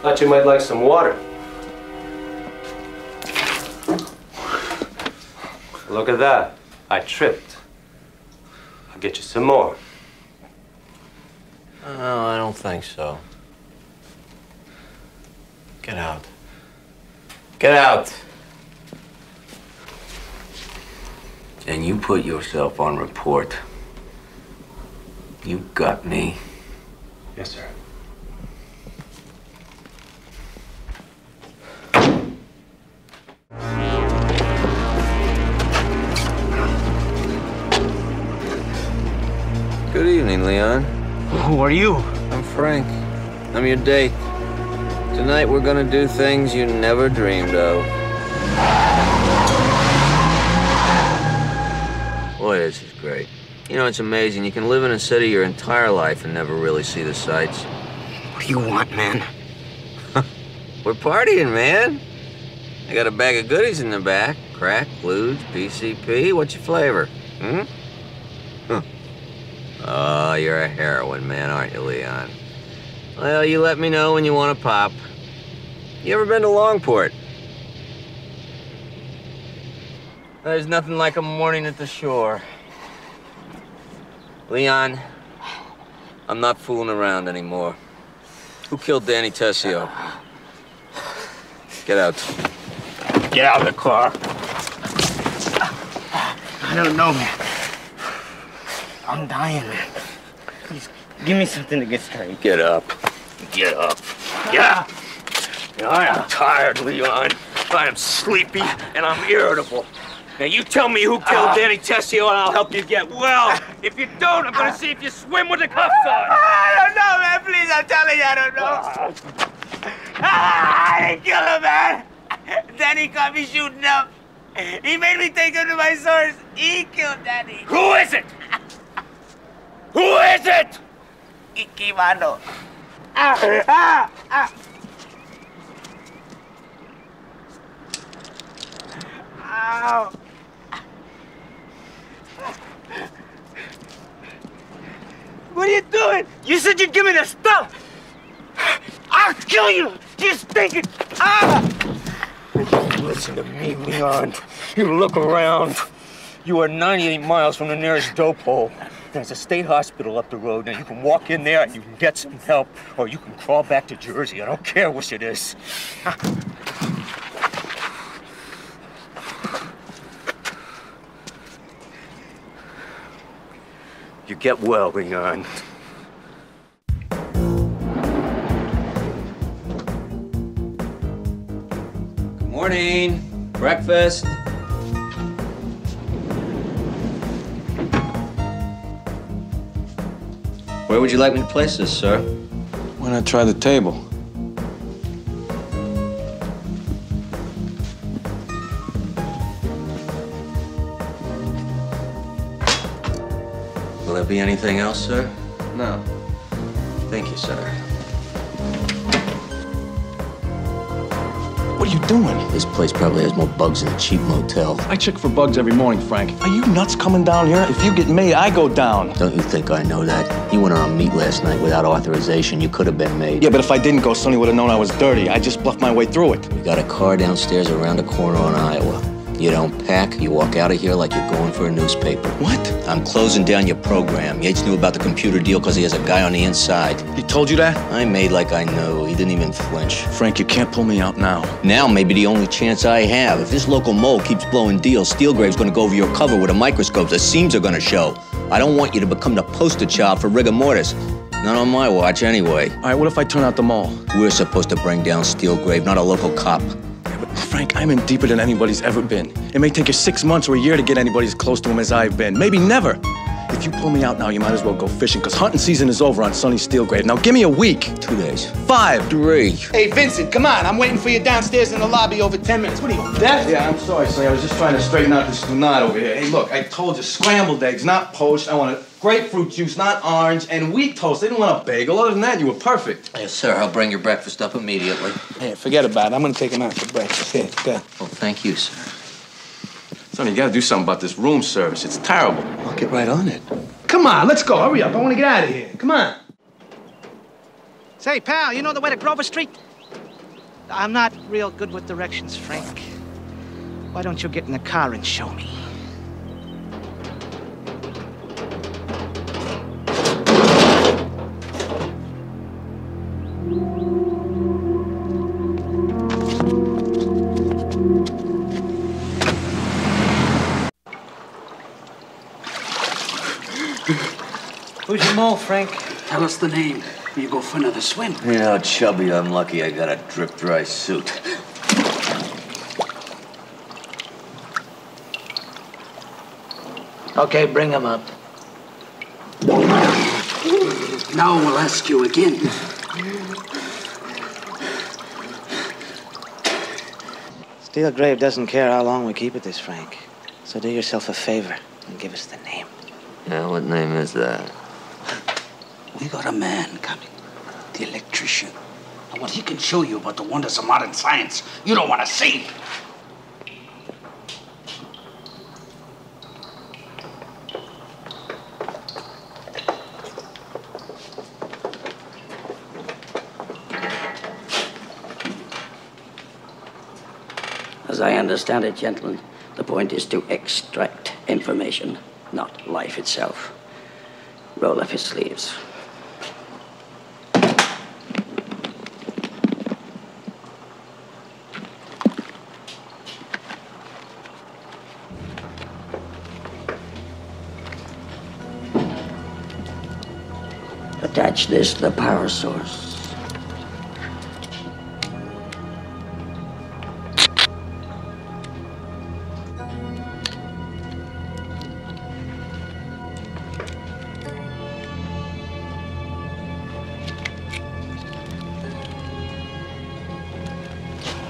Thought you might like some water. Look at that. I tripped. I'll get you some more. Oh, I don't think so. Get out. Get out! And you put yourself on report. You got me. Yes, sir. Good evening, Leon. Who are you? I'm Frank. I'm your date. Tonight we're gonna do things you never dreamed of. Boy, this is great. You know, it's amazing. You can live in a city your entire life and never really see the sights. What do you want, man? We're partying, man. I got a bag of goodies in the back. Crack, blues, PCP. What's your flavor? Hmm? Huh. Oh, you're a heroin man, aren't you, Leon? Well, you let me know when you want to pop. You ever been to Longport? There's nothing like a morning at the shore. Leon, I'm not fooling around anymore. Who killed Danny Tessio? Get out. Get out of the car. I don't know, man. I'm dying, man. Please, give me something to get started. Get up. Get up. Yeah. I am tired, Leon. I am sleepy, and I'm irritable. Now, you tell me who killed Danny Tessio, and I'll help you get well. If you don't, I'm gonna see if you swim with the cuffs on. I don't know, man. Please, I'm telling you, I don't know. I didn't kill him, man. Danny caught me shooting up. He made me take him to my source. He killed Danny. Who is it? Who is it? Ikimano. Ow. What are you doing? You said you'd give me the stuff. I'll kill you. You stinking. Listen to me, Leon. You look around. You are 98 miles from the nearest dope hole. There's a state hospital up the road. Now, you can walk in there and you can get some help, or you can crawl back to Jersey. I don't care which it is. You get well, Leon. Good morning. Breakfast. Where would you like me to place this, sir? Why not try the table? Will there be anything else, sir? No. Thank you, sir. What are you doing? This place probably has more bugs than a cheap motel. I check for bugs every morning, Frank. Are you nuts coming down here? If you get made, I go down. Don't you think I know that? You went on meat last night without authorization. You could have been made. Yeah, but if I didn't go, Sonny would have known I was dirty. I just bluffed my way through it. You got a car downstairs around the corner on Iowa. You don't pack, you walk out of here like you're going for a newspaper. What? I'm closing down your program. Yates knew about the computer deal because he has a guy on the inside. He told you that? I made like I know. He didn't even flinch. Frank, you can't pull me out now. Now may be the only chance I have. If this local mole keeps blowing deals, Steelgrave's gonna go over your cover with a microscope. The seams are gonna show. I don't want you to become the poster child for rigor mortis. Not on my watch, anyway. All right, what if I turn out the mall? We're supposed to bring down Steelgrave, not a local cop. Frank, I'm in deeper than anybody's ever been. It may take you 6 months or a year to get anybody as close to him as I've been. Maybe never. If you pull me out now, you might as well go fishing, because hunting season is over on Sonny Steelgrave. Now give me a week. 2 days. 5. 3. Hey, Vincent, come on. I'm waiting for you downstairs in the lobby over 10 minutes. What are you, deaf? Yeah, I'm sorry, Sonny. I was just trying to straighten out this knot over here. Hey, look, I told you, scrambled eggs, not poached. I wanted grapefruit juice, not orange, and wheat toast. They didn't want a bagel. Other than that, you were perfect. Yes, sir. I'll bring your breakfast up immediately. Hey, forget about it. I'm gonna take him out for breakfast. Here, go. Well, thank you, sir. Sonny, you gotta do something about this room service. It's terrible. I'll get right on it. Come on, let's go. Hurry up. I want to get out of here. Come on. Say, pal, you know the way to Grover Street? I'm not real good with directions, Frank. Why don't you get in the car and show me? Who's your mole, Frank? Tell us the name. You go for another swim. You know, chubby, I'm lucky I got a drip-dry suit. Okay, bring him up. Now we'll ask you again. Steelgrave doesn't care how long we keep at this, Frank. So do yourself a favor and give us the name. Yeah, what name is that? We got a man coming. The electrician. And what he can show you about the wonders of modern science, you don't want to see. As I understand it, gentlemen, the point is to extract information, not life itself. Roll up his sleeves. Attach this to the power source.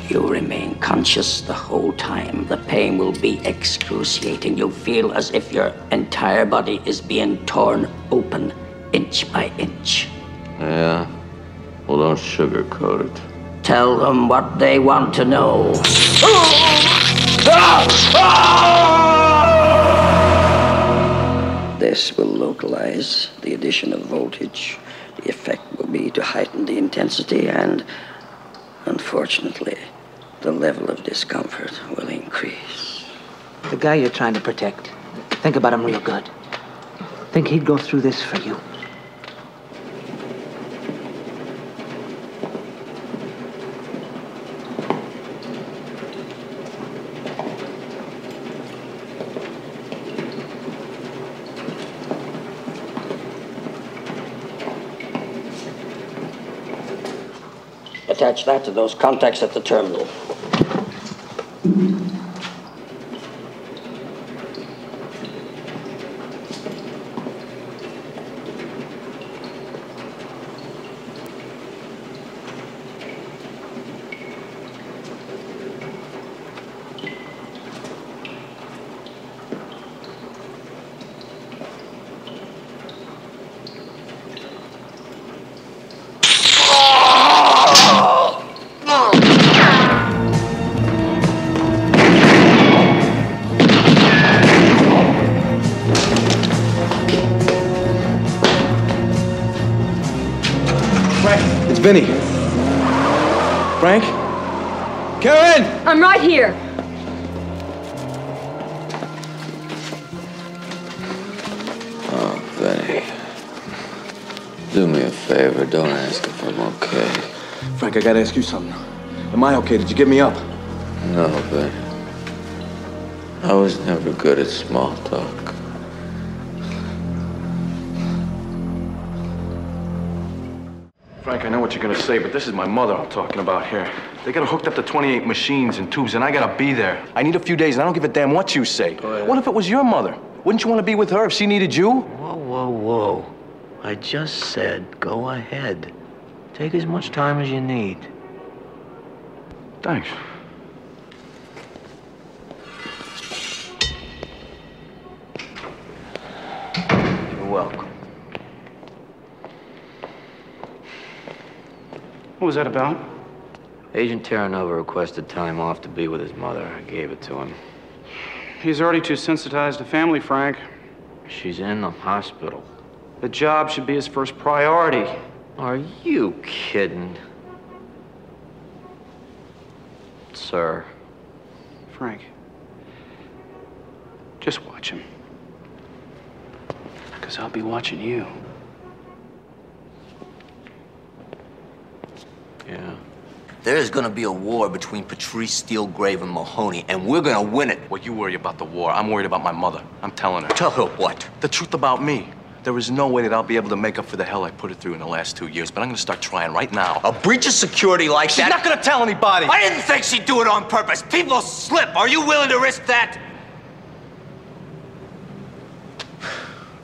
You remain conscious the whole time. The pain will be excruciating. You'll feel as if your entire body is being torn open, inch by inch. Yeah? Well, don't sugarcoat it. Tell them what they want to know. This will localize the addition of voltage. The effect will be to heighten the intensity and, unfortunately, the level of discomfort will increase. The guy you're trying to protect, think about him real good. Think he'd go through this for you? Attach that to those contacts at the terminal. It's Vinny. Frank? Karen! I'm right here. Oh, Vinny. Do me a favor. Don't ask if I'm okay. Frank, I gotta ask you something. Am I okay? Did you get me up? No, Vinny. I was never good at small talk. Frank, I know what you're gonna say, but this is my mother I'm talking about here. They got her hooked up to 28 machines and tubes, and I gotta be there. I need a few days, and I don't give a damn what you say. What if it was your mother? Wouldn't you want to be with her if she needed you? Whoa, whoa, whoa. I just said go ahead. Take as much time as you need. Thanks. You're welcome. What was that about? Agent Terranova requested time off to be with his mother. I gave it to him. He's already too sensitized to family, Frank. She's in the hospital. The job should be his first priority. Are you kidding? sir. Frank, just watch him. Because I'll be watching you. Yeah. There is gonna be a war between Patrice Steelgrave and Mahoney, and we're gonna win it. Well, you worry about the war. I'm worried about my mother. I'm telling her. Tell her what? The truth about me. There is no way that I'll be able to make up for the hell I put her through in the last 2 years, but I'm gonna start trying right now. A breach of security like She's that? not gonna tell anybody! I didn't think she'd do it on purpose. People slip. Are you willing to risk that?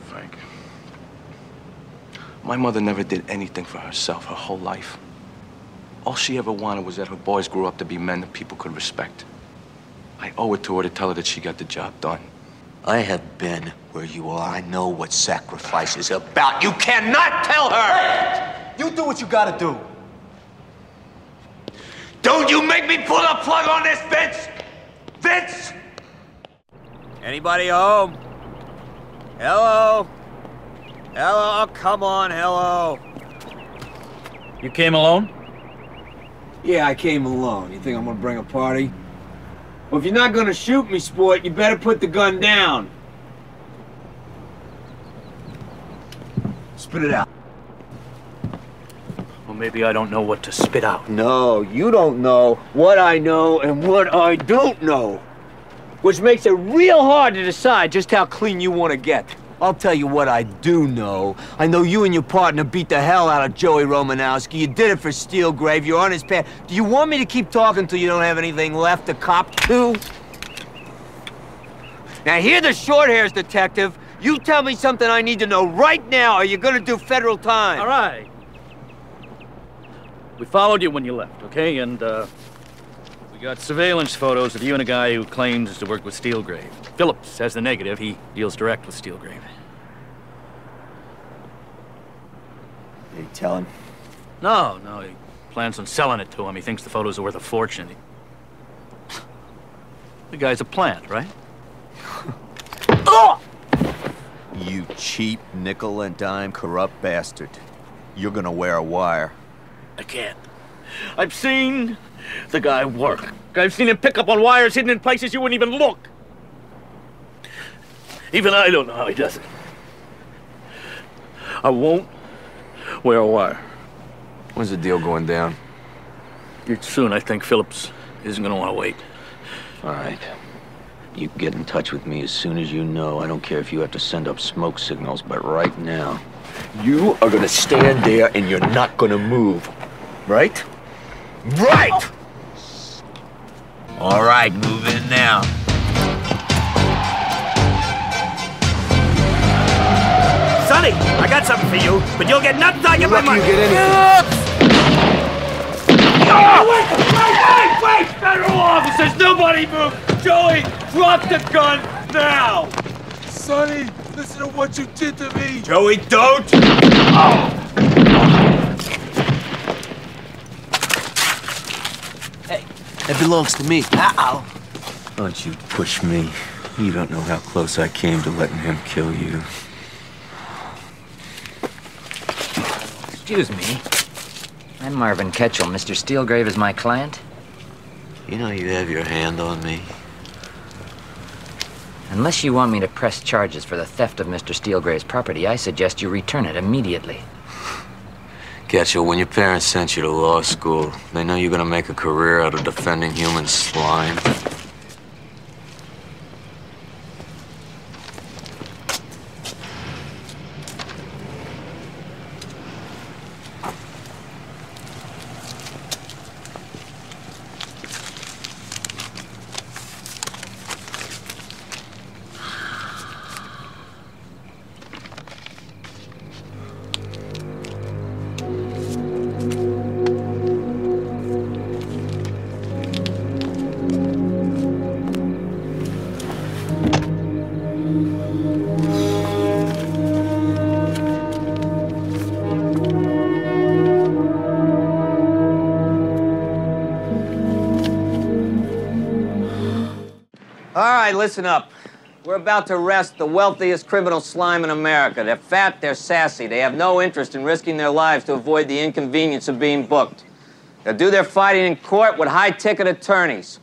Frank, my mother never did anything for herself her whole life. All she ever wanted was that her boys grew up to be men that people could respect. I owe it to her to tell her that she got the job done. I have been where you are. I know what sacrifice is about. You cannot tell her! Hey! You do what you gotta do. Don't you make me pull the plug on this, Vince! Vince! Anybody home? Hello? Hello? Oh, come on, hello. You came alone? Yeah, I came alone. You think I'm gonna bring a party? Well, if you're not gonna shoot me, sport, you better put the gun down. Spit it out. Well, maybe I don't know what to spit out. No, you don't know what I know and what I don't know. Which makes it real hard to decide just how clean you want to get. I'll tell you what I do know. I know you and your partner beat the hell out of Joey Romanowski. You did it for Steelgrave. You're on his path. Do you want me to keep talking till you don't have anything left to cop to? Now, here the short hairs, detective. You tell me something I need to know right now, or you're gonna do federal time. All right. We followed you when you left, okay? And, we got surveillance photos of you and a guy who claims to work with Steelgrave. Phillips has the negative. He deals direct with Steelgrave. Did you tell him? No, he plans on selling it to him. He thinks the photos are worth a fortune. The guy's a plant, right? You cheap, nickel-and-dime, corrupt bastard. You're gonna wear a wire. I can't. I've seen the guy work. I've seen him pick up on wires hidden in places you wouldn't even look. Even I don't know how he does it. I won't wear a wire. When's the deal going down? Soon, I think. Phillips isn't gonna want to wait. All right. You can get in touch with me as soon as you know. I don't care if you have to send up smoke signals, but right now, You are gonna stand there and you're not gonna move. Right? Right! all right, move in now. Sonny, I got something for you, but you'll get nothing I get my money. Wait! Federal officers, nobody move! Joey, drop the gun now! Sonny, listen to what you did to me. Joey, don't! Hey, it belongs to me. Uh-oh. Don't you push me. You don't know how close I came to letting him kill you. Excuse me. I'm Marvin Ketchel. Mr. Steelgrave is my client. You know you have your hand on me. Unless you want me to press charges for the theft of Mr. Steelgrave's property, I suggest you return it immediately. Ketchel, when your parents sent you to law school, they know you're gonna make a career out of defending human slime. All right, listen up. We're about to arrest the wealthiest criminal slime in America. They're fat, they're sassy. They have no interest in risking their lives to avoid the inconvenience of being booked. They'll do their fighting in court with high-ticket attorneys.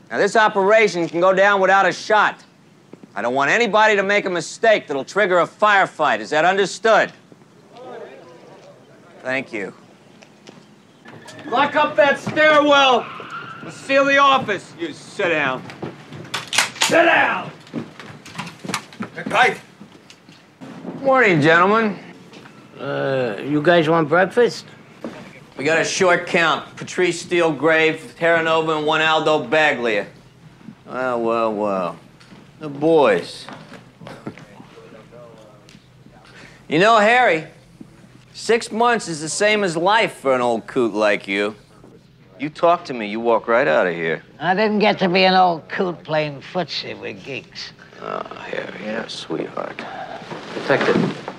Now, this operation can go down without a shot. I don't want anybody to make a mistake that'll trigger a firefight. Is that understood? Thank you. Lock up that stairwell. Let's seal the office. You sit down. Sit down! Hey, morning, gentlemen. You guys want breakfast? We got a short count. Patrice Steelgrave, Terranova, and one Aldo Baglia. Well. The boys. You know, Harry, 6 months is the same as life for an old coot like you. You talk to me, you walk right out of here. I didn't get to be an old coot playing footsie with geeks. Oh, Harry, you're a sweetheart. Detective,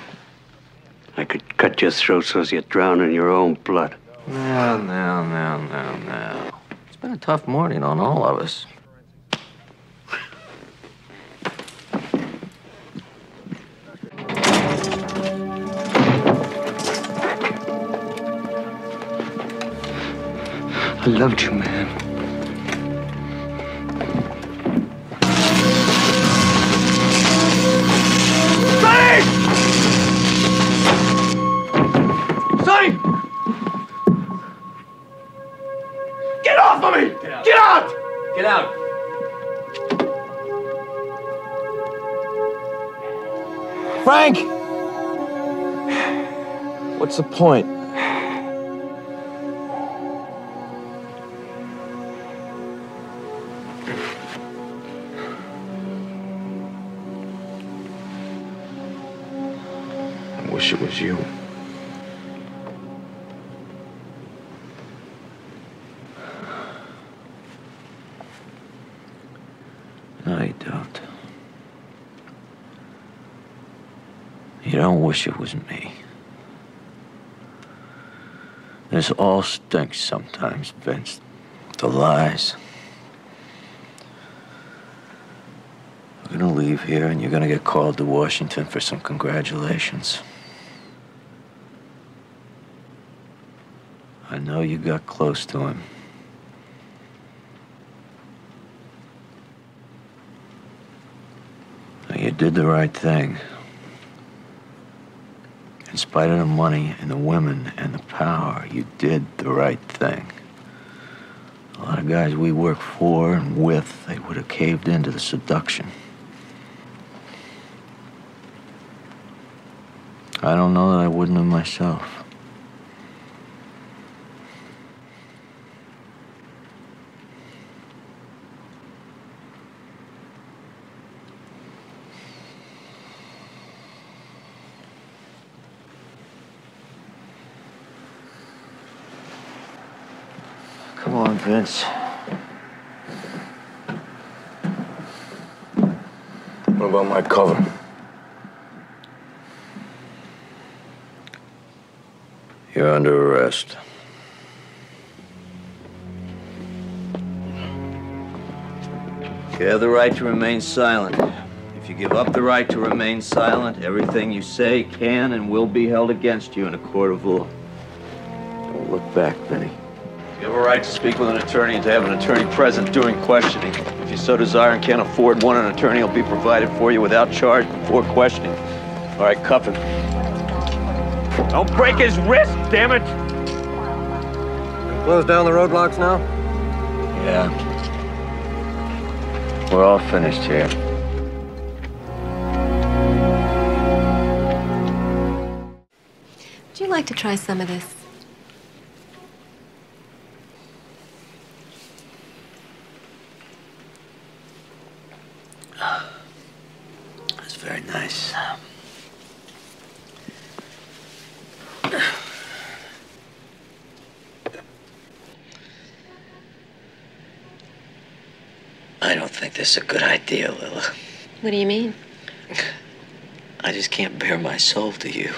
I could cut your throat so you drown in your own blood. Now. It's been a tough morning on all of us. I loved you, man. Sonny! Get off of me! Get out! Get out! Frank! What's the point? I wish it was you. No, you don't. You don't wish it was me. This all stinks sometimes, Vince. The lies. We're gonna leave here and you're gonna get called to Washington for some congratulations. I know you got close to him. Now, you did the right thing. In spite of the money and the women and the power, you did the right thing. A lot of guys we work for and with, they would have caved into the seduction. I don't know that I wouldn't have myself. Come on, Vince. What about my cover? You're under arrest. You have the right to remain silent. If you give up the right to remain silent, everything you say can and will be held against you in a court of law. Don't look back, Vinny. You have a right to speak with an attorney and to have an attorney present during questioning. If you so desire and can't afford one, an attorney will be provided for you without charge before questioning. All right, cuff him. Don't break his wrist, damn it! Close down the roadblocks now? Yeah. We're all finished here. Would you like to try some of this? That's very nice. I don't think this is a good idea, Lila. What do you mean? I just can't bare my soul to you.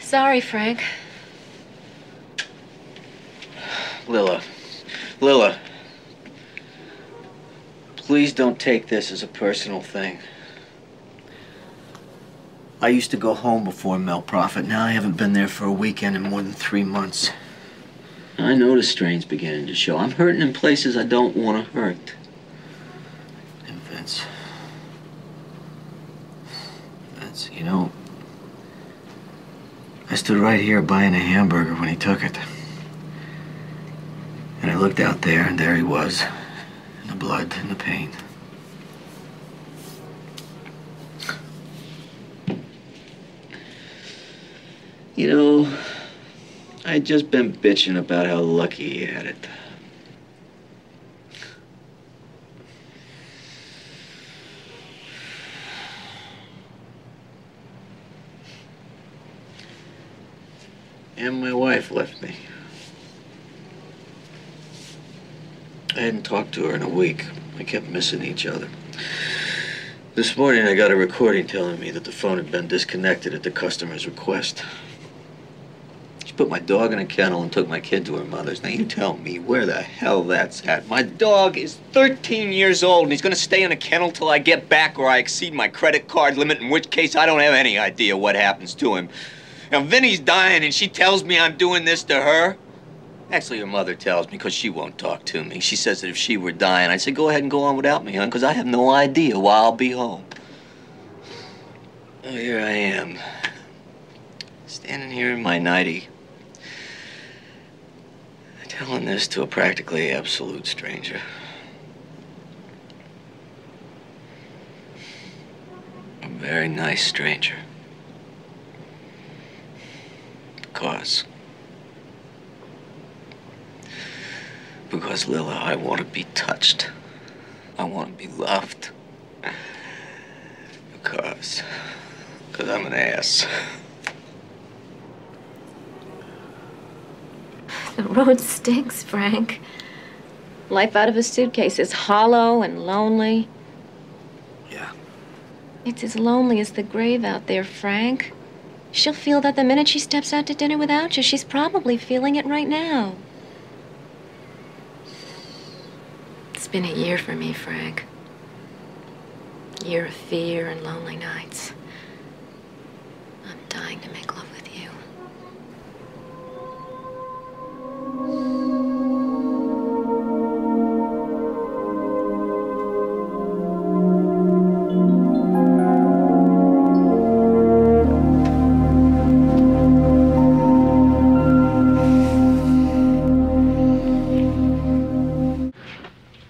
Sorry, Frank. Lila, please don't take this as a personal thing. I used to go home before Mel Prophet. Now I haven't been there for a weekend in more than 3 months. I notice strain's beginning to show. I'm hurting in places I don't want to hurt. And Vince, you know, I stood right here buying a hamburger when he took it. And I looked out there, and there he was, in the blood and the pain. You know, I'd just been bitching about how lucky he had it. And my wife left me. I hadn't talked to her in a week. I kept missing each other. This morning I got a recording telling me that the phone had been disconnected at the customer's request. She put my dog in a kennel and took my kid to her mother's. Now you tell me where the hell that's at. My dog is 13 years old and he's gonna stay in a kennel till I get back or I exceed my credit card limit, in which case I don't have any idea what happens to him. Now Vinny's dying and she tells me I'm doing this to her. Actually, her mother tells me because she won't talk to me. She says that if she were dying, I'd say, go ahead and go on without me, hon, because I have no idea why I'll be home. Oh, here I am, standing here in my nightie, telling this to a practically absolute stranger. A very nice stranger. Because, Lila, I want to be touched. I want to be loved. Because I'm an ass. The road stinks, Frank. Life out of a suitcase is hollow and lonely. Yeah. It's as lonely as the grave out there, Frank. She'll feel that the minute she steps out to dinner without you. She's probably feeling it right now. It's been a year for me, Frank. A year of fear and lonely nights. I'm dying to make love with you.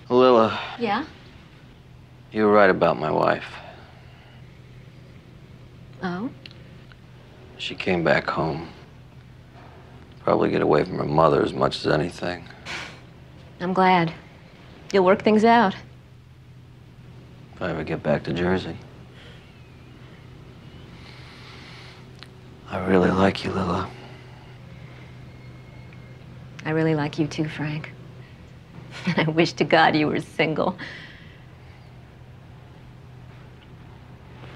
Lila. Yeah? You were right about my wife. Oh? She came back home. Probably get away from her mother as much as anything. I'm glad. You'll work things out. If I ever get back to Jersey. I really like you, Lila. I really like you too, Frank. And I wish to God you were single.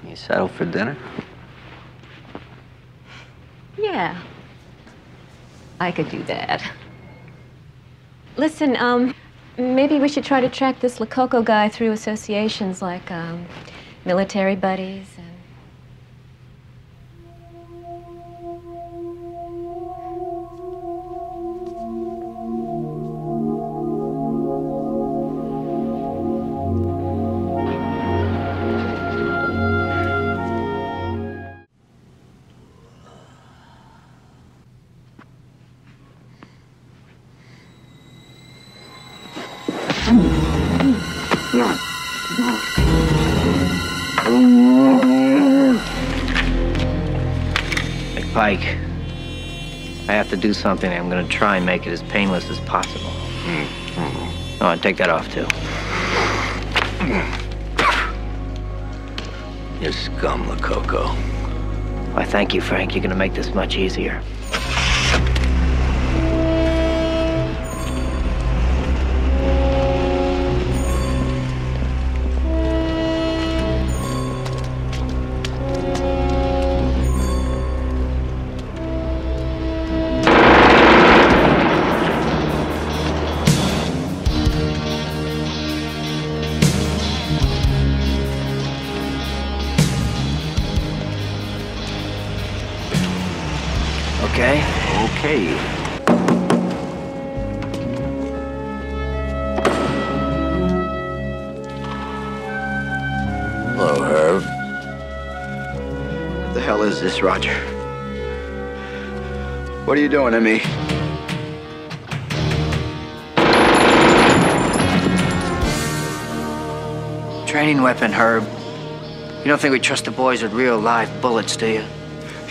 You settle for dinner? Yeah. I could do that. Listen, maybe we should try to track this Lococo guy through associations like, military buddies and... Pike, I have to do something. I'm gonna try and make it as painless as possible. Oh, and take that off, too. You scum, Lococo. Why, thank you, Frank. You're gonna make this much easier. Okay? Okay. Hello, Herb. What the hell is this, Roger? What are you doing to me? Training weapon, Herb. You don't think we trust the boys with real live bullets, do you?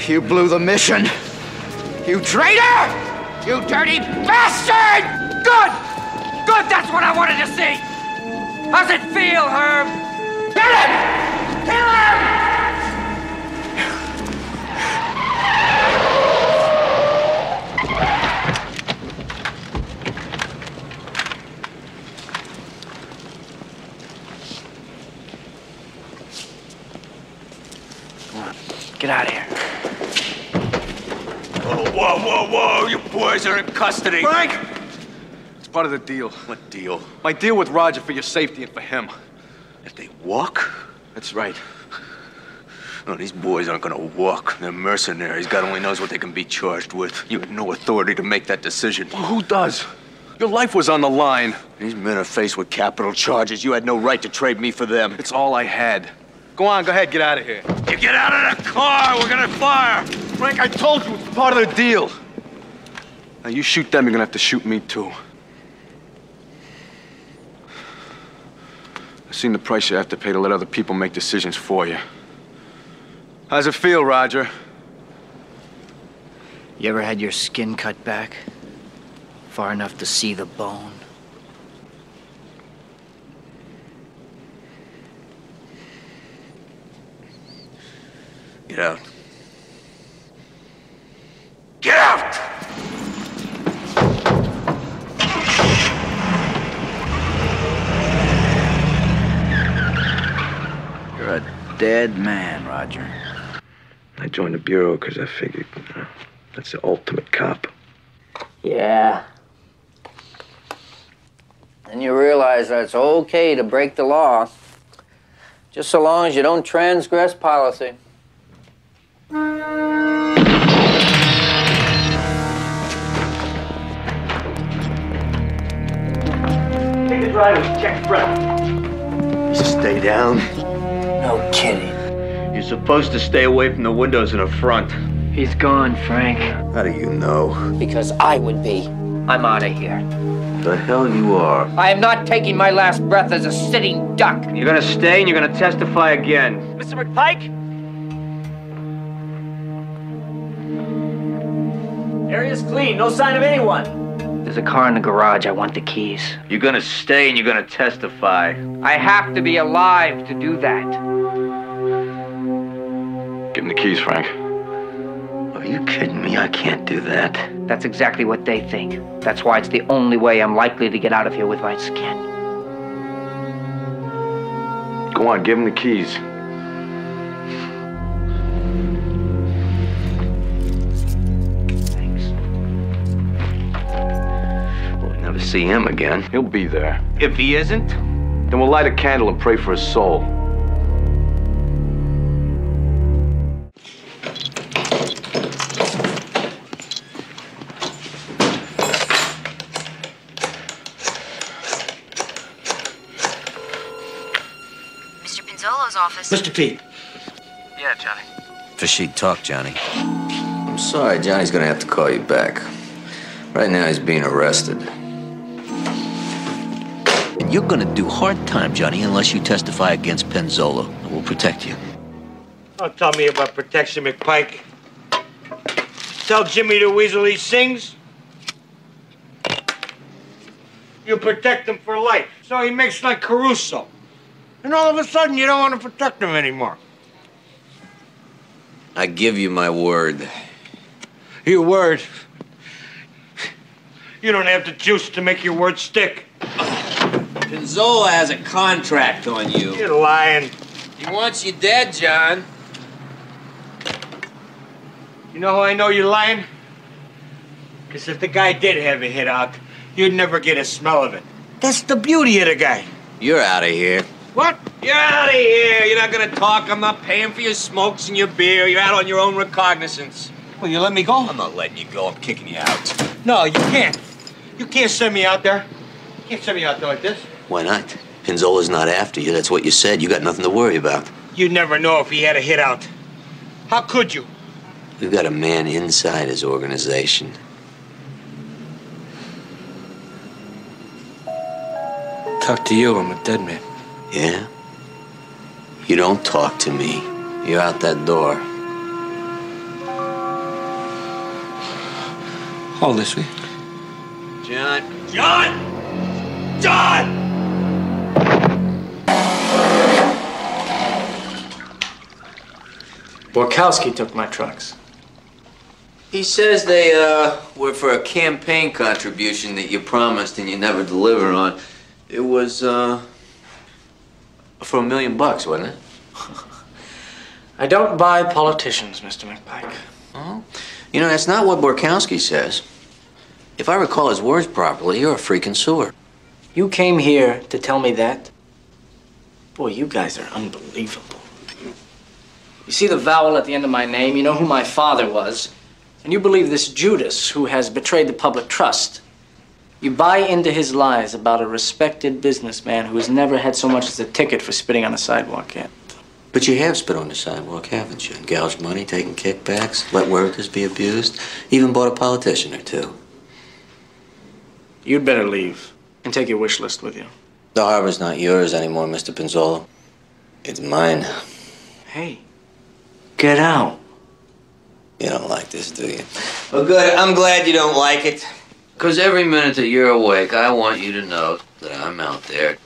You blew the mission! You traitor! You dirty bastard! Good! Good, that's what I wanted to see! How's it feel, Herb? Kill him! Kill him! Come on, get out of here. Whoa, whoa, whoa! You boys are in custody. Frank! It's part of the deal. What deal? My deal with Roger for your safety and for him. If they walk? That's right. No, these boys aren't gonna walk. They're mercenaries. God only knows what they can be charged with. You have no authority to make that decision. Well, who does? Your life was on the line. These men are faced with capital charges. You had no right to trade me for them. It's all I had. Go on, go ahead, get out of here. You get out of the car! We're gonna fire! Frank, I told you, it's part of the deal. Now, you shoot them, you're gonna have to shoot me, too. I've seen the price you have to pay to let other people make decisions for you. How's it feel, Roger? You ever had your skin cut back? Far enough to see the bone? Get out. Get out! You're a dead man, Roger. I joined the Bureau because I figured that's the ultimate cop. Yeah. Then you realize that it's okay to break the law, just so long as you don't transgress policy. Take the driver's check front. Stay down. No kidding. You're supposed to stay away from the windows in the front. He's gone, Frank. How do you know? Because I would be. I'm out of here. The hell you are. I am not taking my last breath as a sitting duck. You're gonna stay and you're gonna testify again. Mr. McPike? Area's clean. No sign of anyone. There's a car in the garage. I want the keys. You're gonna stay and you're gonna testify. I have to be alive to do that. Give him the keys, Frank. Are you kidding me? I can't do that. That's exactly what they think. That's why it's the only way I'm likely to get out of here with my skin. Go on, give him the keys. Thanks. We'll never see him again. He'll be there. If he isn't? Then we'll light a candle and pray for his soul. Office. Mr. Pete. Yeah, Johnny. She'd talk, Johnny. I'm sorry, Johnny's gonna have to call you back. Right now, he's being arrested. And you're gonna do hard time, Johnny, unless you testify against Penzolo. We'll protect you. Don't tell me about protection, McPike. Tell Jimmy the Weasel he sings. You protect him for life, so he makes like Caruso. And all of a sudden, you don't want to protect him anymore. I give you my word. Your word? You don't have the juice to make your word stick. Penzolo has a contract on you. You're lying. He wants you dead, John. You know how I know you're lying? Because if the guy did have a hit out, you'd never get a smell of it. That's the beauty of the guy. You're out of here. What? You're out of here. You're not gonna talk. I'm not paying for your smokes and your beer. You're out on your own recognizance. Will you let me go? I'm not letting you go. I'm kicking you out. No, you can't. You can't send me out there. You can't send me out there like this. Why not? Pinzola's not after you. That's what you said. You got nothing to worry about. You'd never know if he had a hit out. How could you? We've got a man inside his organization. Talk to you. I'm a dead man. Yeah? You don't talk to me. You're out that door. Hold this, will you? John. John! John! Borkowski took my trucks. He says they were for a campaign contribution that you promised and you never delivered on. It was for $1 million, wasn't it? I don't buy politicians, Mr. McPike. Oh? You know, that's not what Borkowski says. If I recall his words properly, you're a freaking sewer. You came here to tell me that? Boy, you guys are unbelievable. You see the vowel at the end of my name? You know who my father was. And you believe this Judas who has betrayed the public trust. You buy into his lies about a respected businessman who has never had so much as a ticket for spitting on a sidewalk yet. But you have spit on the sidewalk, haven't you? Gouged money, taken kickbacks, let workers be abused, even bought a politician or two. You'd better leave and take your wish list with you. The harbor's not yours anymore, Mr. Pinzola. It's mine. Hey, get out. You don't like this, do you? Well, good. I'm glad you don't like it. Because every minute that you're awake, I want you to know that I'm out there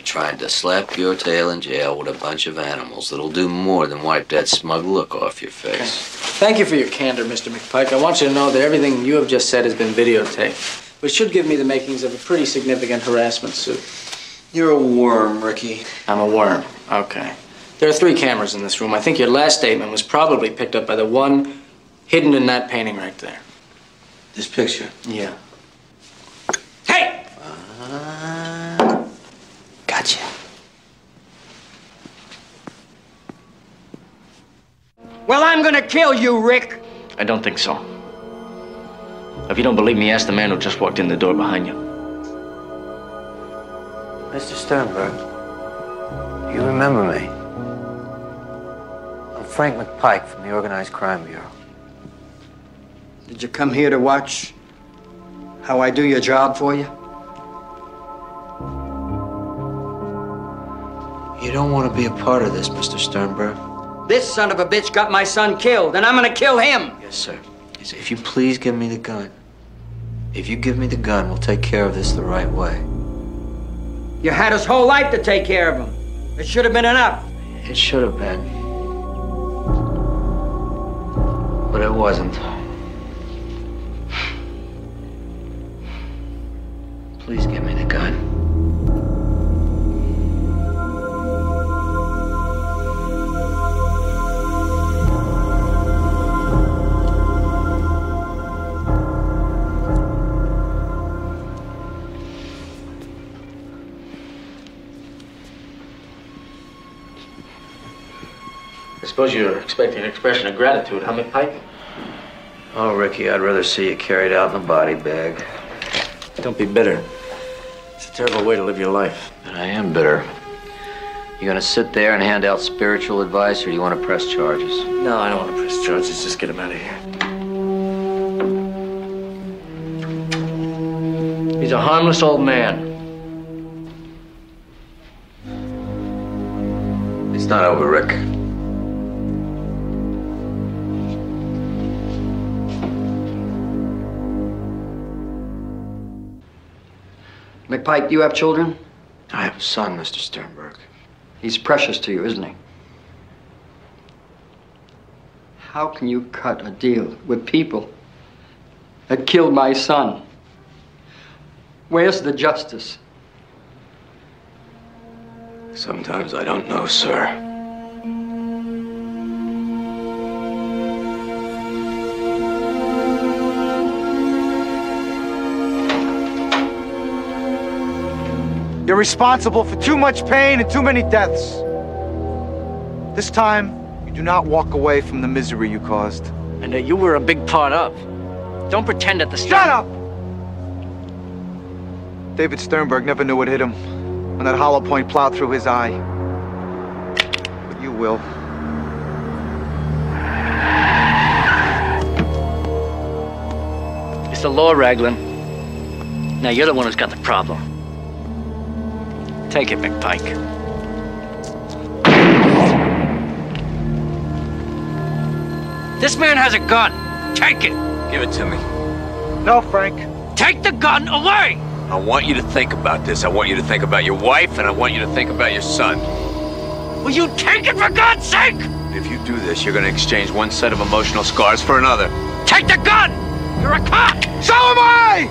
trying to slap your tail in jail with a bunch of animals that'll do more than wipe that smug look off your face. Okay. Thank you for your candor, Mr. McPike. I want you to know that everything you have just said has been videotaped, which should give me the makings of a pretty significant harassment suit. You're a worm, Ricky. I'm a worm. Okay. There are 3 cameras in this room. I think your last statement was probably picked up by the one hidden in that painting right there. This picture? Yeah. Hey! Gotcha. Well, I'm gonna kill you, Rick. I don't think so. If you don't believe me, ask the man who just walked in the door behind you. Mr. Sternberg, you remember me? I'm Frank McPike from the Organized Crime Bureau. Did you come here to watch how I do your job for you? You don't want to be a part of this, Mr. Sternberg. This son of a bitch got my son killed, and I'm gonna kill him. Yes, sir. Yes, if you please give me the gun. If you give me the gun, we'll take care of this the right way. You had his whole life to take care of him. It should have been enough. It should have been. But it wasn't. Please give me the gun. I suppose you're expecting an expression of gratitude, huh, McPike? Oh, Ricky, I'd rather see you carried out in a body bag. Don't be bitter. It's a terrible way to live your life. But I am bitter. You gonna sit there and hand out spiritual advice, or do you want to press charges? No, I don't want to press charges. Just get him out of here. He's a harmless old man. It's not over, Rick. McPike, do you have children? I have a son, Mr. Sternberg. He's precious to you, isn't he? How can you cut a deal with people that killed my son? Where's the justice? Sometimes I don't know, sir. You're responsible for too much pain and too many deaths. This time, you do not walk away from the misery you caused. and that you were a big part of. Don't pretend at the start. Shut up! David Sternberg never knew what hit him when that hollow point plowed through his eye. But you will. It's the law, Raglan. Now you're the one who's got the problem. Take it, McPike. This man has a gun. Take it. Give it to me. No, Frank. Take the gun away! I want you to think about this. I want you to think about your wife, and I want you to think about your son. Will you take it for God's sake? If you do this, you're going to exchange one set of emotional scars for another. Take the gun! You're a cop! So am I!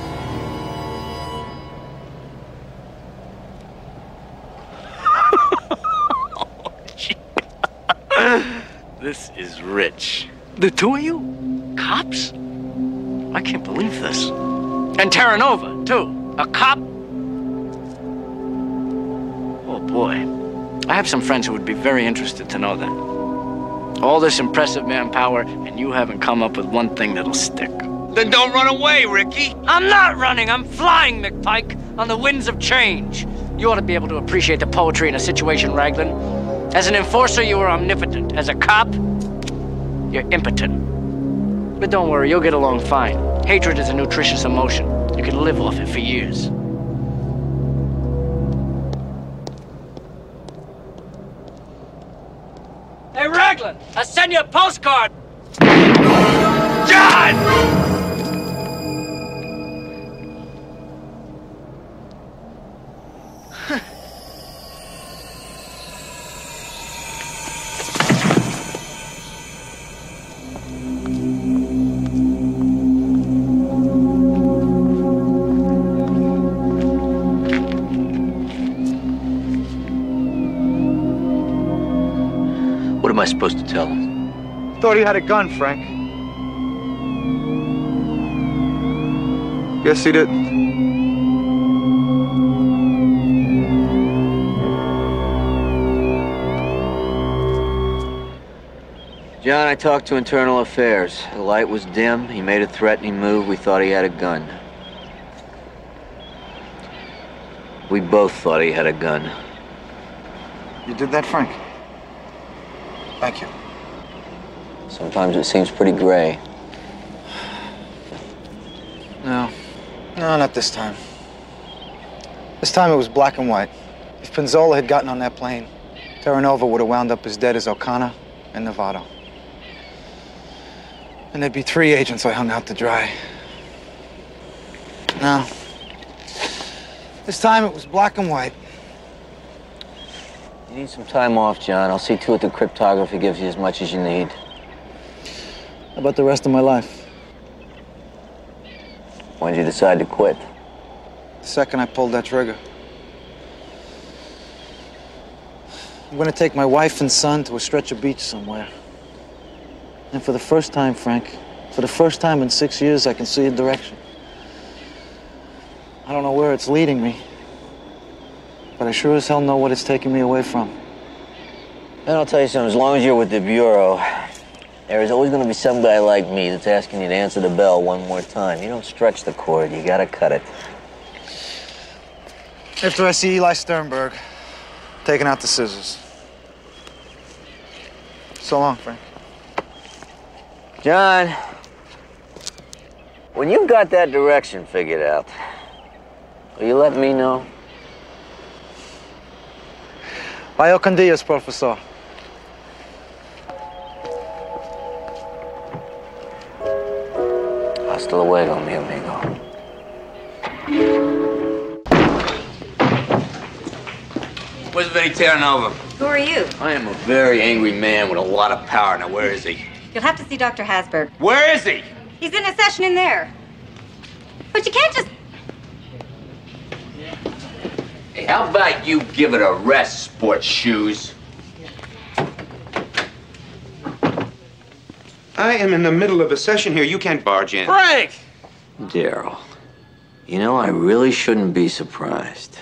This is rich. The two of you? Cops? I can't believe this. And Terranova, too. A cop? Oh, boy. I have some friends who would be very interested to know that. All this impressive manpower, and you haven't come up with one thing that'll stick. Then don't run away, Ricky. I'm not running. I'm flying, McPike, on the winds of change. You ought to be able to appreciate the poetry in a situation, Raglan. As an enforcer, you are omnipotent. As a cop, you're impotent. But don't worry, you'll get along fine. Hatred is a nutritious emotion. You can live off it for years. Hey, Raglan, I sent you a postcard. John! What am I supposed to tell him? Thought he had a gun, Frank. Guess he didn't. John, I talked to Internal Affairs. The light was dim. He made a threatening move. We thought he had a gun. We both thought he had a gun. You did that, Frank? Thank you. Sometimes it seems pretty gray. No, not this time. This time it was black and white. If Pinzola had gotten on that plane, Terranova would have wound up as dead as O'Connor and Novato. And there'd be 3 agents I hung out to dry. No. This time it was black and white. You need some time off, John. I'll see to it the cryptography gives you as much as you need. How about the rest of my life? When did you decide to quit? The second I pulled that trigger. I'm gonna take my wife and son to a stretch of beach somewhere. And for the first time, Frank, for the first time in 6 years, I can see a direction. I don't know where it's leading me, but I sure as hell know what it's taking me away from. And I'll tell you something, as long as you're with the Bureau, there is always going to be some guy like me that's asking you to answer the bell one more time. You don't stretch the cord, you gotta cut it. After I see Eli Sternberg taking out the scissors. So long, Frank. John, when you've got that direction figured out, will you let me know? Vaya con Dios, profesor. Hasta luego, mi amigo. Where's Vinny Terranova? Who are you? I am a very angry man with a lot of power. Now, where is he? You'll have to see Dr. Hasberg. Where is he? He's in a session in there. But you can't just... Hey, how about you give it a rest, sports shoes? I am in the middle of a session here. You can't barge in. Frank! Daryl, you know, I really shouldn't be surprised.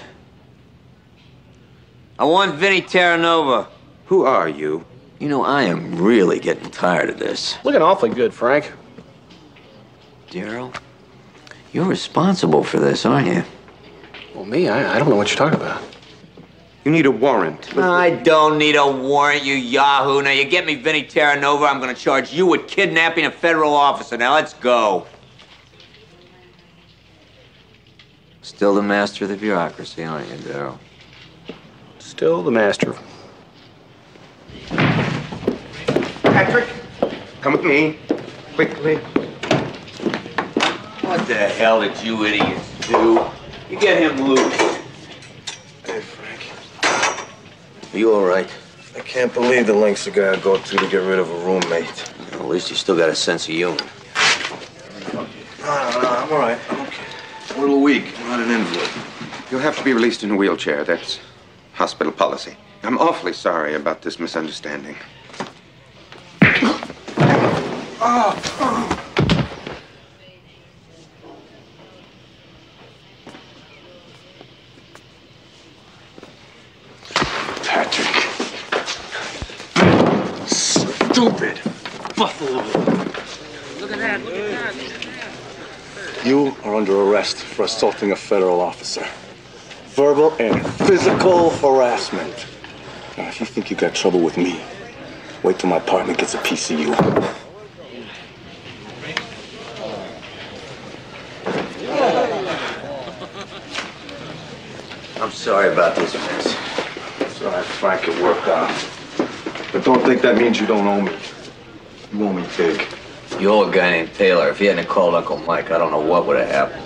I want Vinny Terranova. Who are you? You know, I am really getting tired of this. Looking awfully good, Frank. Darryl, you're responsible for this, aren't you? Well, me? I don't know what you're talking about. You need a warrant. I don't need a warrant, you yahoo. Now, you get me Vinny Terranova, I'm gonna charge you with kidnapping a federal officer. Now, let's go. Still the master of the bureaucracy, aren't you, Darryl? Still the master. Patrick, come with me. Quickly. What the hell did you idiots do? You get him loose. Hey, Frank. Are you all right? I can't believe the lengths a guy would go to get rid of a roommate. Well, at least you still got a sense of humor. No, I'm all right. I'm okay. A little weak, not an invalid. You'll have to be released in a wheelchair. That's hospital policy. I'm awfully sorry about this misunderstanding. Patrick. Stupid buffalo. Look at that, look at that. You are under arrest for assaulting a federal officer. Verbal and physical harassment. Now, if you think you got trouble with me, wait till my partner gets a piece of you. I'm sorry about this mess. It's all right, Frank, it worked out. But don't think that means you don't owe me. You owe me big. You owe a guy named Taylor. If he hadn't called Uncle Mike, I don't know what would have happened.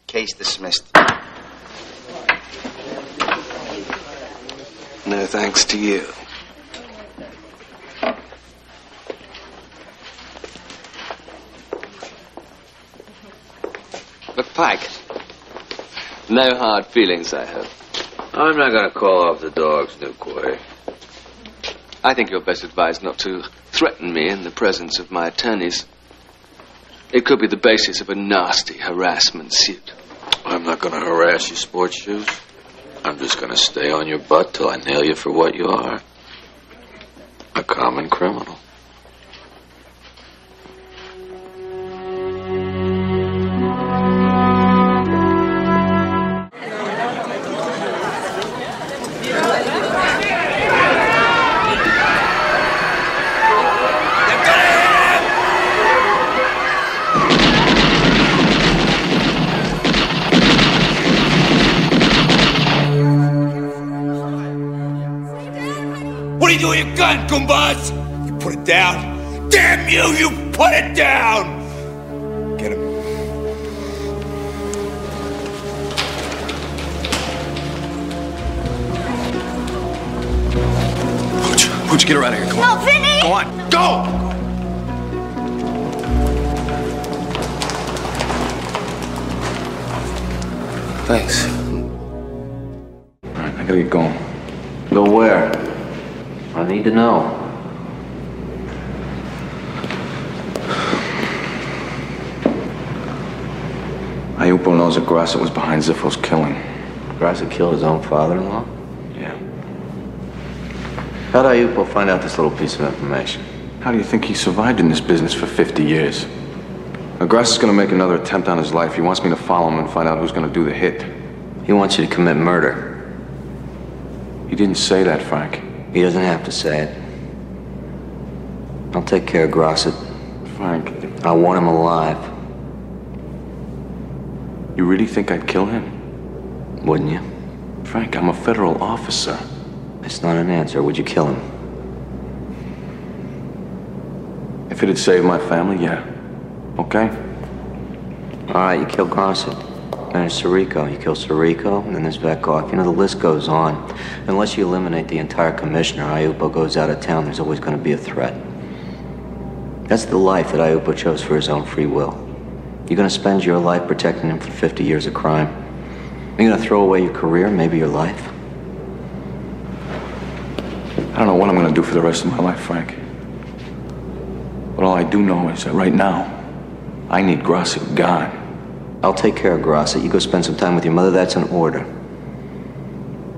Case dismissed. No thanks to you. But Pike, no hard feelings, I hope. I'm not gonna call off the dogs, Newquay. I think you're best advised not to threaten me in the presence of my attorneys. It could be the basis of a nasty harassment suit. I'm not gonna harass you, sports shoes. I'm just gonna stay on your butt till I nail you for what you are. A common criminal. What are you doing with your gun, Goombas? You put it down. Damn you, you put it down! Get him. Pooch, get her out of here. Come on. No, Vinny! Go on. Go! Thanks. All right, I gotta get going. Go where? I need to know. Ayupo knows that Grassett was behind Ziffo's killing. Grassett killed his own father-in-law? Yeah. How'd Ayupo find out this little piece of information? How do you think he survived in this business for 50 years? Now, Grassett's gonna make another attempt on his life. He wants me to follow him and find out who's gonna do the hit. He wants you to commit murder. He didn't say that, Frank. He doesn't have to say it. I'll take care of Grassett. Frank. I want him alive. You really think I'd kill him? Wouldn't you? Frank, I'm a federal officer. It's not an answer. Would you kill him? If it'd save my family, yeah. Okay? All right, you kill Grassett. Then there's Sirico. You kill Sirico, and then there's Vetkov. You know, the list goes on. Unless you eliminate the entire commissioner, Ayupo goes out of town, there's always going to be a threat. That's the life that Ayupo chose for his own free will. You're going to spend your life protecting him for 50 years of crime. You're going to throw away your career, maybe your life. I don't know what I'm going to do for the rest of my life, Frank. But all I do know is that right now, I need Grassett gone. I'll take care of Grassett. You go spend some time with your mother. That's an order.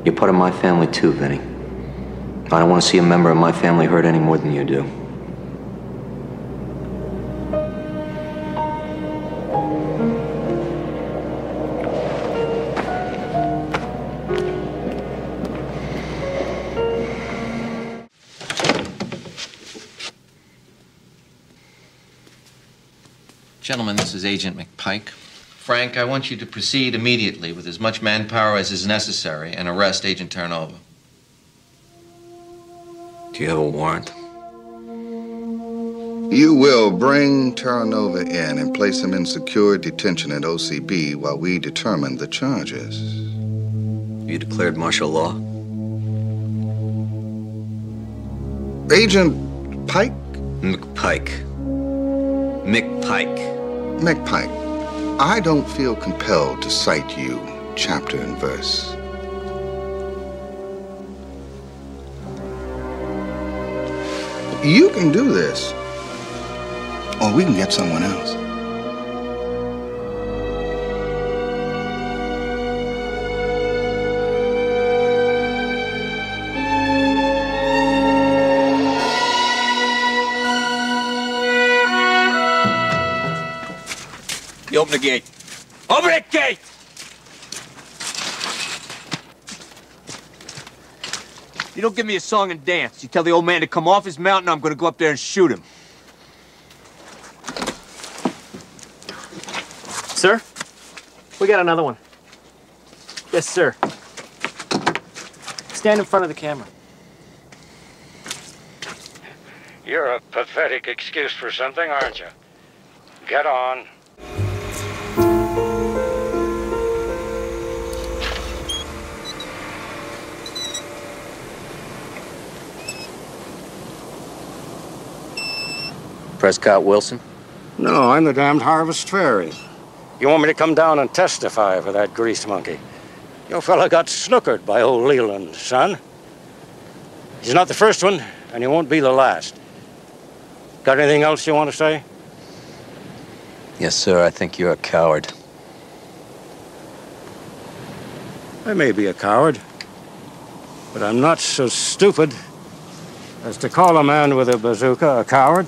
You're part of my family too, Vinny. I don't want to see a member of my family hurt any more than you do. Gentlemen, this is Agent McPike. Frank, I want you to proceed immediately with as much manpower as is necessary and arrest Agent Terranova. Do you have a warrant? You will bring Terranova in and place him in secure detention at OCB while we determine the charges. You declared martial law? Agent Pike? McPike. McPike. McPike, I don't feel compelled to cite you chapter and verse. You can do this, or we can get someone else. You open the gate. Open the gate! You don't give me a song and dance. You tell the old man to come off his mountain, I'm gonna go up there and shoot him. Sir? We got another one. Yes, sir. Stand in front of the camera. You're a pathetic excuse for something, aren't you? Get on. Prescott Wilson? No, I'm the damned Harvest Fairy. You want me to come down and testify for that greased monkey? Your fella got snookered by old Leland, son. He's not the first one, and he won't be the last. Got anything else you want to say? Yes, sir. I think you're a coward. I may be a coward, but I'm not so stupid as to call a man with a bazooka a coward.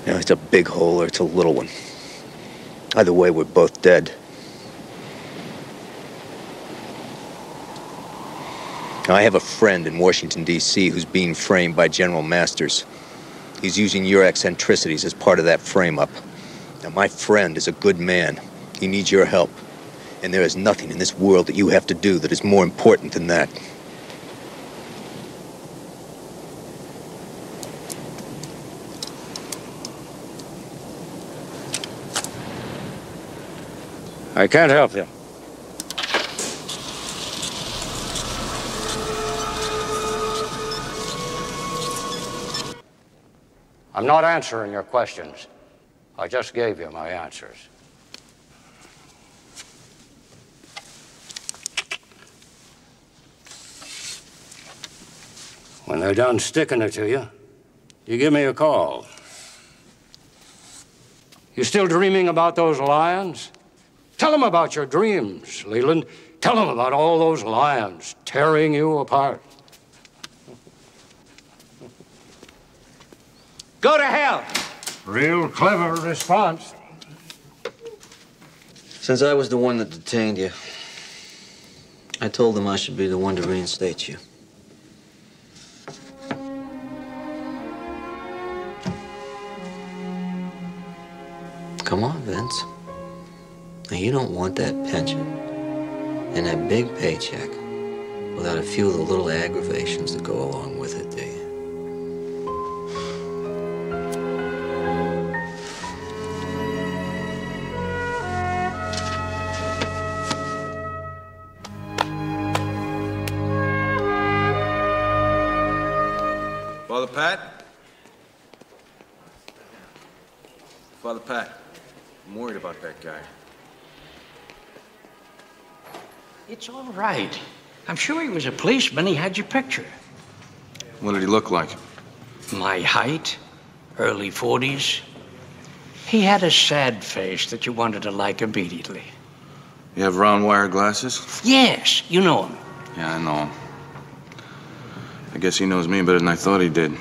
You know, it's a big hole or it's a little one. Either way, we're both dead. Now, I have a friend in Washington, D.C. who's being framed by General Masters. He's using your eccentricities as part of that frame-up. Now, my friend is a good man. He needs your help. And there is nothing in this world that you have to do that is more important than that. I can't help you. I'm not answering your questions. I just gave you my answers. When they're done sticking it to you, you give me a call. You still dreaming about those lions? Tell them about your dreams, Leland. Tell them about all those lions tearing you apart. Go to hell! Real clever response. Since I was the one that detained you, I told them I should be the one to reinstate you. Come on, Vince. Now, you don't want that pension and that big paycheck without a few of the little aggravations that go along with it, do you? Father Pat? Father Pat, I'm worried about that guy. It's all right. I'm sure he was a policeman. He had your picture. What did he look like? My height, early 40s. He had a sad face that you wanted to like immediately. You have round wire glasses? Yes, you know him. Yeah, I know him. I guess he knows me better than I thought he did.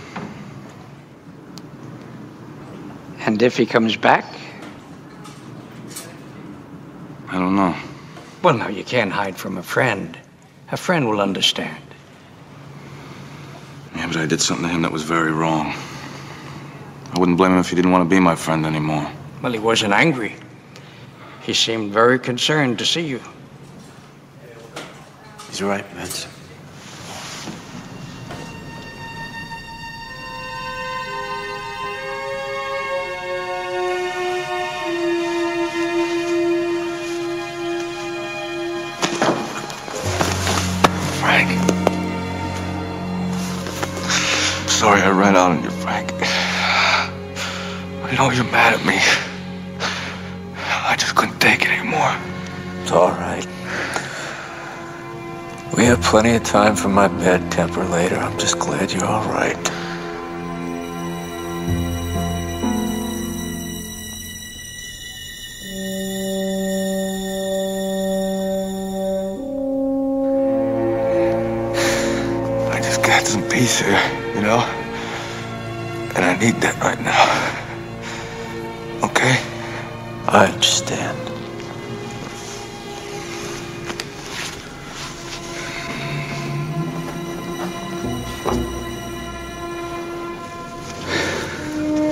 And if he comes back? I don't know. Well, now, you can't hide from a friend. A friend will understand. Yeah, but I did something to him that was very wrong. I wouldn't blame him if he didn't want to be my friend anymore. Well, he wasn't angry. He seemed very concerned to see you. He's right, Vince. Frank. I'm sorry I ran out on you, Frank. I know you're mad at me. I just couldn't take it anymore. It's all right. We have plenty of time for my bad temper later. I'm just glad you're all right. I just got some peace here, you know? And I need that right now. Okay? I understand.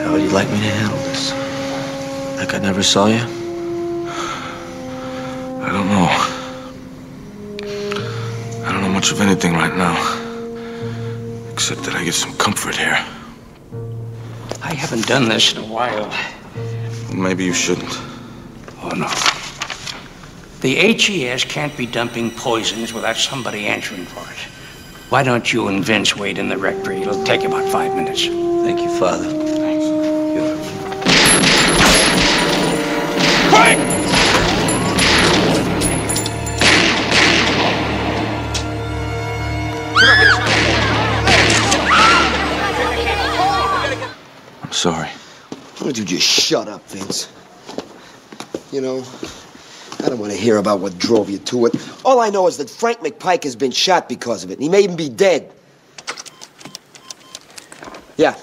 How would you like me to handle this? Like I never saw you? I don't know. I don't know much of anything right now. Except that I get some comfort here. I haven't done this in a while. Well, maybe you shouldn't. Oh, no. The HES can't be dumping poisons without somebody answering for it. Why don't you and Vince wait in the rectory? It'll take about 5 minutes. Thank you, Father. Thanks. Quick! I'm sorry. Why don't you just shut up, Vince? You know, I don't want to hear about what drove you to it. All I know is that Frank McPike has been shot because of it, and he may even be dead. Yeah,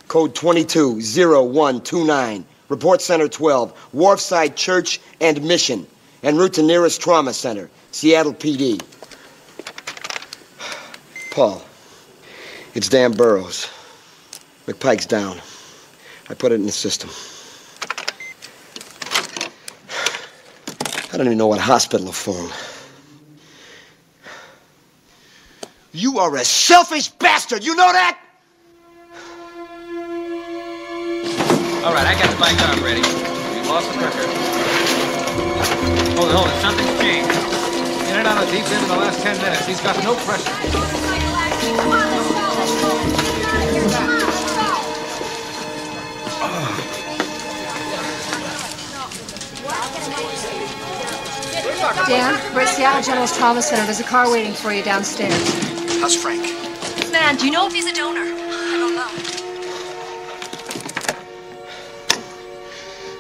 code 220129, report center 12, Wharfside Church and Mission, en route to nearest trauma center, Seattle PD. Paul, it's Dan Burroughs. McPike's down. I put it in the system. I don't even know what hospital to phone. You are a selfish bastard, you know that? All right, I got the bike arm ready. We lost the pressure. Hold it, something's changed. In and out of deep end in the last 10 minutes. He's got no pressure. Dan, we're at Seattle General's Trauma Center. There's a car waiting for you downstairs. How's Frank? Man, do you know if he's a donor? I don't know.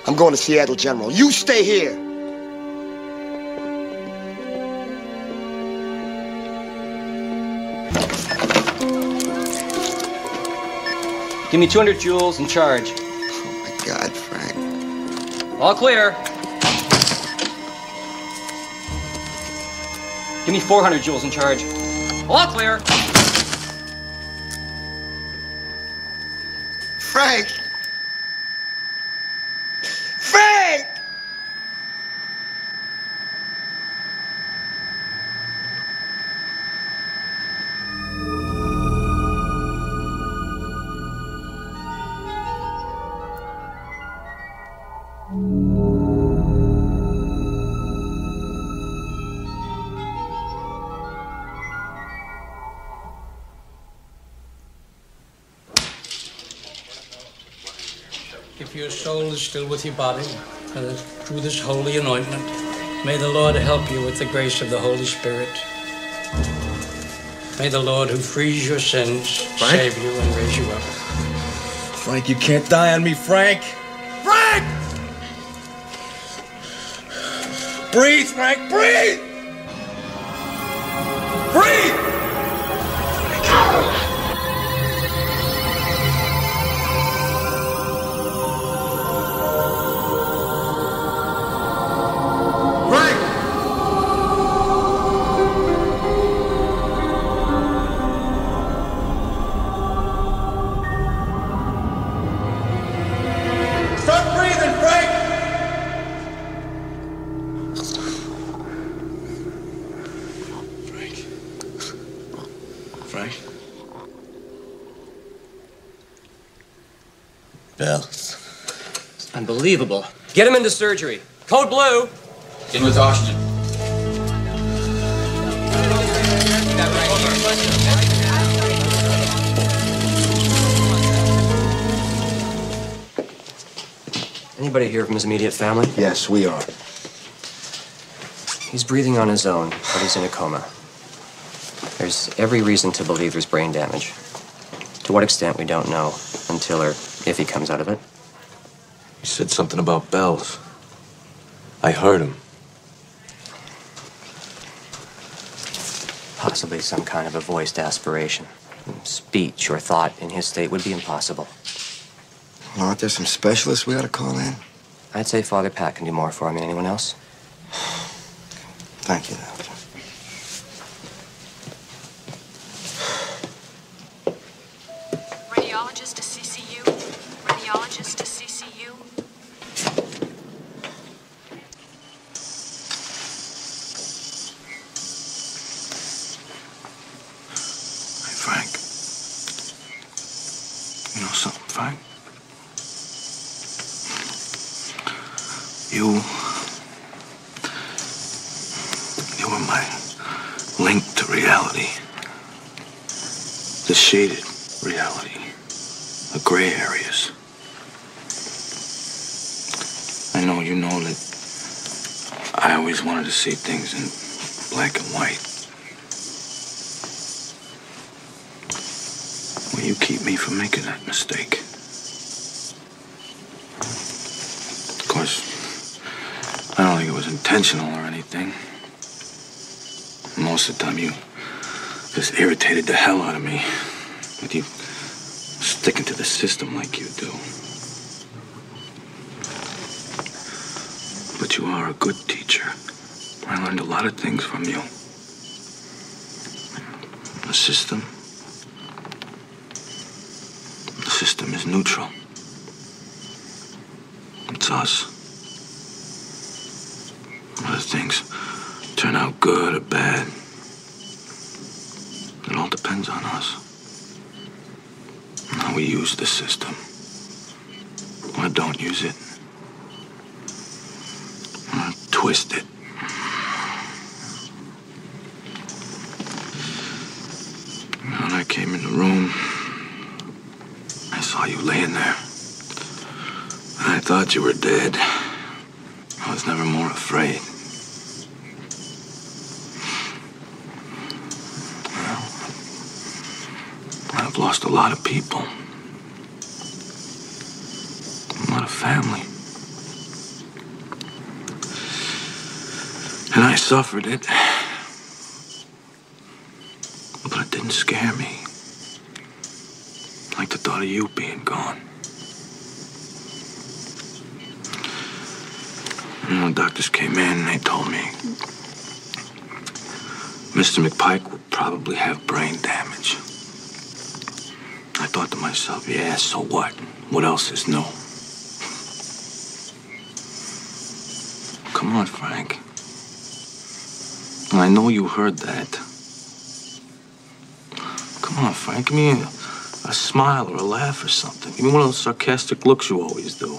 I'm going to Seattle General. You stay here. Give me 200 joules and charge. Oh, my God, Frank. All clear. Give me 400 joules and charge. All clear. Frank! Frank! If your soul is still with your body, through this holy anointment, may the Lord help you with the grace of the Holy Spirit. May the Lord who frees your sins save you and raise you up. Frank, you can't die on me, Frank. Frank! Breathe, Frank, breathe! Breathe! Start breathing, Frank! Frank? Bells. Unbelievable. Get him into surgery. Code blue. In with oxygen. Anybody here from his immediate family? Yes, we are. He's breathing on his own, but he's in a coma. There's every reason to believe there's brain damage. To what extent, we don't know until or if he comes out of it. He said something about bells. I heard him. Possibly some kind of a voiced aspiration. Speech or thought in his state would be impossible. Well, aren't there some specialists we ought to call in? I'd say Father Pat can do more for him than anyone else. Thank you, Doctor. Radiologist to CCU. Radiologist to CCU. Hey, Frank. You know something, Frank? You were my link to reality. The shaded reality. The gray areas. I know you know that I always wanted to see things in black and white. Well, you keep me from making that mistake. Of course, I don't think it was intentional or anything. Most of the time, you just irritated the hell out of me with you sticking to the system like you do. But you are a good teacher. I learned a lot of things from you. The system is neutral. It's us. Whether things turn out good or bad, it all depends on us. How we use the system. Or don't use it. Or twist it. When I came in the room, I saw you laying there. I thought you were dead. I was never more afraid. Well, I've lost a lot of people. A lot of family. And I suffered it. But it didn't scare me. Like the thought of you being gone. You know, doctors came in and they told me Mr. McPike would probably have brain damage. I thought to myself, yeah, so what? What else is new? Come on, Frank. I know you heard that. Come on, Frank, give me a smile or a laugh or something. Give me one of those sarcastic looks you always do.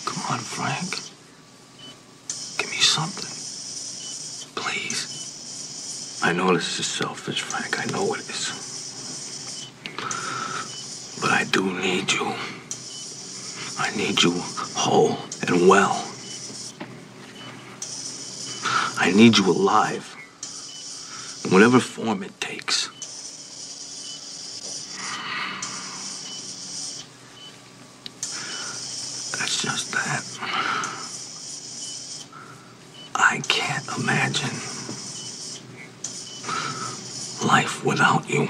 Come on, Frank. Give me something. Please. I know this is selfish, Frank. I know it is. But I do need you. I need you whole and well. I need you alive. In whatever form it takes. That's just that. life without you.